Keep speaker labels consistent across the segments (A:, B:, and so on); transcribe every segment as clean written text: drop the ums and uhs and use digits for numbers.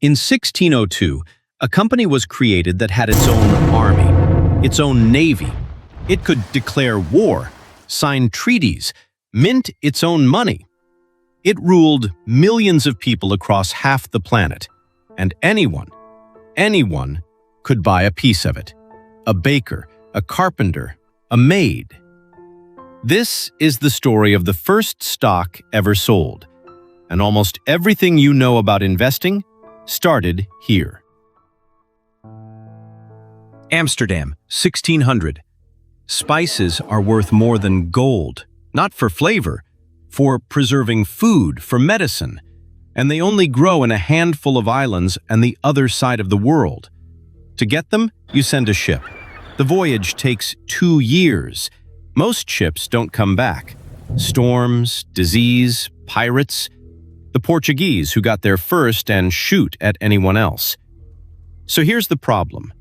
A: In 1602, a company was created that had its own army, its own navy. It could declare war, sign treaties, mint its own money. It ruled millions of people across half the planet, and anyone could buy a piece of it. A baker, a carpenter, a maid. This is the story of the first stock ever sold, and almost everything you know about investing started here. Amsterdam, 1600. Spices are worth more than gold, not for flavor, for preserving food, for medicine, and they only grow in a handful of islands and the other side of the world. To get them, you send a ship. The voyage takes 2 years. Most ships don't come back. Storms, disease, pirates. The Portuguese who got there first and shoot at anyone else. So here's the problem.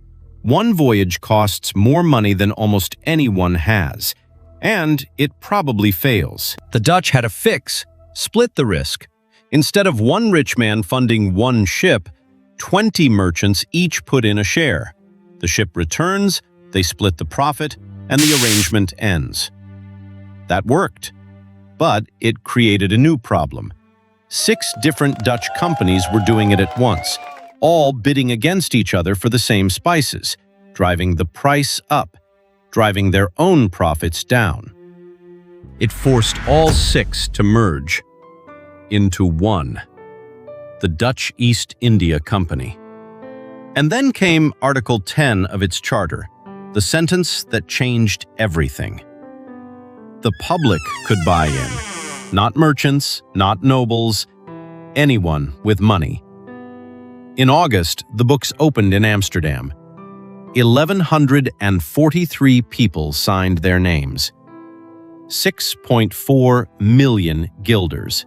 A: One voyage costs more money than almost anyone has, and it probably fails. The Dutch had a fix: split the risk. Instead of one rich man funding one ship, 20 merchants each put in a share. The ship returns, they split the profit, and the arrangement ends. That worked, but it created a new problem. 6 different Dutch companies were doing it at once, all bidding against each other for the same spices, driving the price up, driving their own profits down. It forced all 6 to merge into one, the Dutch East India Company. And then came Article 10 of its charter, the sentence that changed everything. The public could buy in, not merchants, not nobles, anyone with money. In August, the books opened in Amsterdam. 1,143 people signed their names. 6.4 million guilders.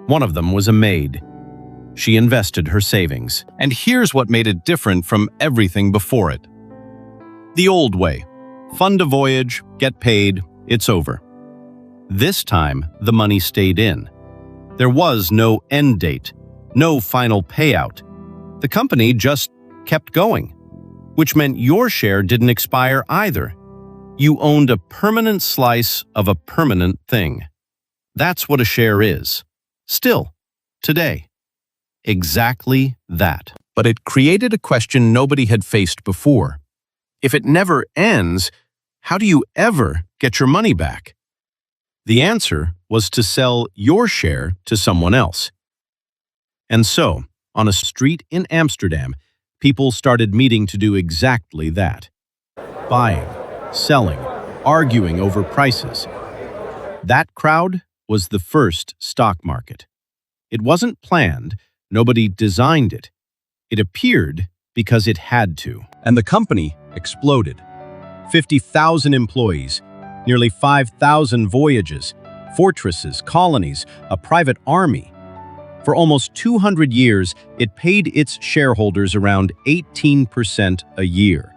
A: One of them was a maid. She invested her savings. And here's what made it different from everything before it. The old way. Fund a voyage, get paid, it's over. This time, the money stayed in. There was no end date, no final payout. The company just kept going, which meant your share didn't expire either. You owned a permanent slice of a permanent thing. That's what a share is. Still, today. Exactly that. But it created a question nobody had faced before. If it never ends, how do you ever get your money back? The answer was to sell your share to someone else. And so, on a street in Amsterdam, people started meeting to do exactly that. Buying, selling, arguing over prices. That crowd was the first stock market. It wasn't planned, nobody designed it. It appeared because it had to. And the company exploded. 50,000 employees, nearly 5,000 voyages, fortresses, colonies, a private army. For almost 200 years, it paid its shareholders around 18% a year.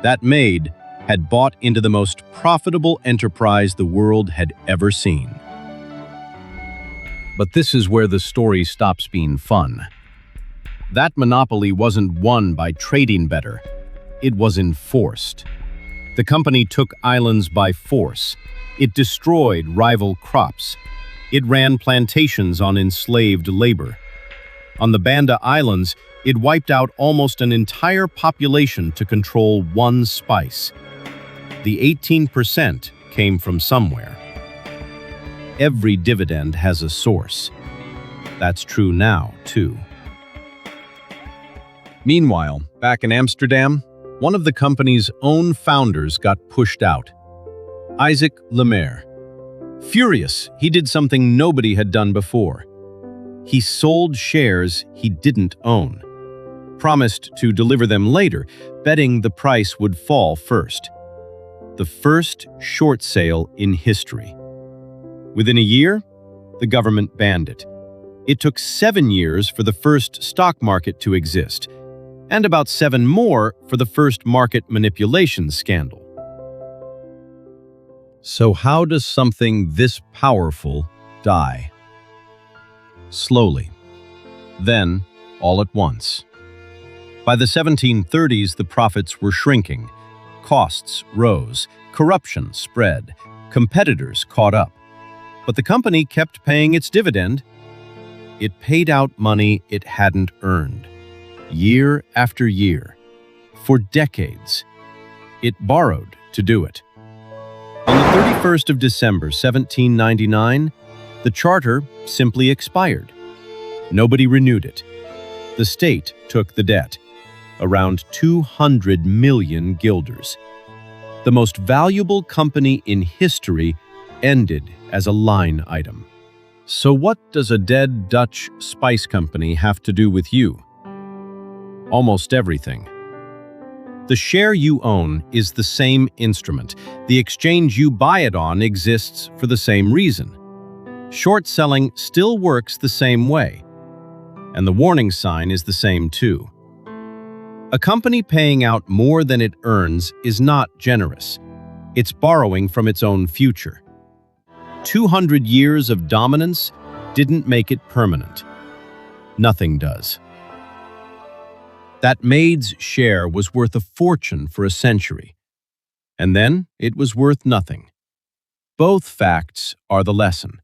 A: That maid had bought into the most profitable enterprise the world had ever seen. But this is where the story stops being fun. That monopoly wasn't won by trading better. It was enforced. The company took islands by force. It destroyed rival crops. It ran plantations on enslaved labor. On the Banda Islands, it wiped out almost an entire population to control one spice. The 18% came from somewhere. Every dividend has a source. That's true now, too. Meanwhile, back in Amsterdam, one of the company's own founders got pushed out. Isaac Lemaire. Furious, he did something nobody had done before. He sold shares he didn't own. Promised to deliver them later, betting the price would fall first. The first short sale in history. Within a year, the government banned it. It took 7 years for the first stock market to exist, and about 7 more for the first market manipulation scandal. So how does something this powerful die? Slowly. Then, all at once. By the 1730s, the profits were shrinking. Costs rose, corruption spread, competitors caught up. But the company kept paying its dividend. It paid out money it hadn't earned, year after year, for decades. It borrowed to do it. On the 31st of December, 1799, the charter simply expired. Nobody renewed it. The state took the debt, around 200 million guilders. The most valuable company in history ended as a line item. So what does a dead Dutch spice company have to do with you? Almost everything. The share you own is the same instrument. The exchange you buy it on exists for the same reason. Short selling still works the same way. And the warning sign is the same too. A company paying out more than it earns is not generous. It's borrowing from its own future. 200 years of dominance didn't make it permanent. Nothing does. That maid's share was worth a fortune for a century, and then it was worth nothing. Both facts are the lesson.